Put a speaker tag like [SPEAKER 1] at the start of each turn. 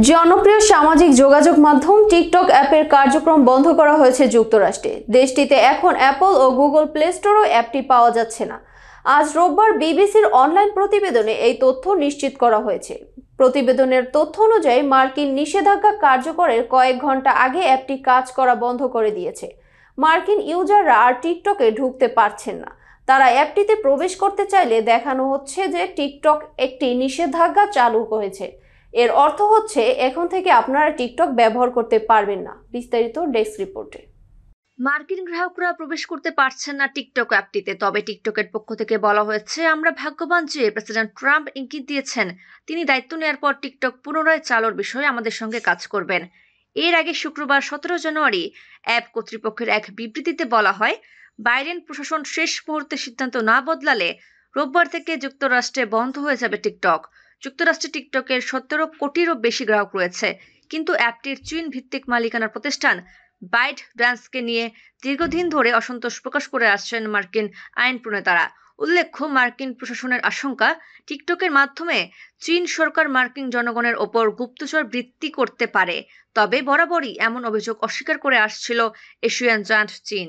[SPEAKER 1] জনপ্রিয় সামাজিক যোগাযোগ মাধ্যম টিকটক অ্যাপের কার্যক্রম বন্ধ করা হয়েছে যুক্তরাষ্ট্রে। দেশটিতে এখন অ্যাপল ও গুগল প্লে স্টোরও অ্যাপটি পাওয়া যাচ্ছে না। আজ রোববার বিবিসির অনলাইন প্রতিবেদনে এই তথ্য নিশ্চিত করা হয়েছে। প্রতিবেদনের তথ্য অনুযায়ী মার্কিন নিষেধাজ্ঞা কার্যকরের কয়েক ঘন্টা আগে অ্যাপটি কাজ করা বন্ধ করে দিয়েছে। মার্কিন ইউজাররা আর টিকটকে ঢুকতে পারছেন না। তারা অ্যাপটিতে প্রবেশ করতে চাইলে দেখানো হচ্ছে যে টিকটক একটি নিষেধাজ্ঞা চালু হয়েছে। এর অর্থ হচ্ছে এখন থেকে আপনারা টিকটক ব্যবহার করতে পারবেন না। বিস্তারিত ডেস্ক রিপোর্টে।
[SPEAKER 2] মার্কিন গ্রাহকরা প্রবেশ করতে পারছেন না টিকটক অ্যাপটিতে। তবে টিকটকের পক্ষ থেকে বলা হয়েছে, আমরা ভাগ্যবান যে প্রেসিডেন্ট ট্রাম্প ইঙ্গিত দিয়েছেন তিনি দায়িত্ব নেওয়ার পর টিকটক পুনরায় চালুর বিষয়ে আমাদের সঙ্গে কাজ করবেন। এর আগে শুক্রবার 17 জানুয়ারি অ্যাপ কর্তৃপক্ষের এক বিবৃতিতে বলা হয়, বাইডেন প্রশাসন শেষ মুহূর্তে সিদ্ধান্ত না বদলালে রোববার থেকে যুক্তরাষ্ট্রে বন্ধ হয়ে যাবে টিকটক। যুক্তরাষ্ট্রে টিকটকের 17 কোটিরও বেশি গ্রাহক রয়েছে, কিন্তু অ্যাপটির চীন ভিত্তিক মালিকানার প্রতিষ্ঠান বাইট ডান্সকে নিয়ে দীর্ঘদিন ধরে অসন্তোষ প্রকাশ করে আসছেন মার্কিন আইন প্রণেতারা। উল্লেখ্য, মার্কিন প্রশাসনের আশঙ্কা টিকটকের মাধ্যমে চীন সরকার মার্কিন জনগণের ওপর গুপ্তচর বৃত্তি করতে পারে। তবে বরাবরই এমন অভিযোগ অস্বীকার করে আসছিল এশিয়ান জায়ান্ট চীন।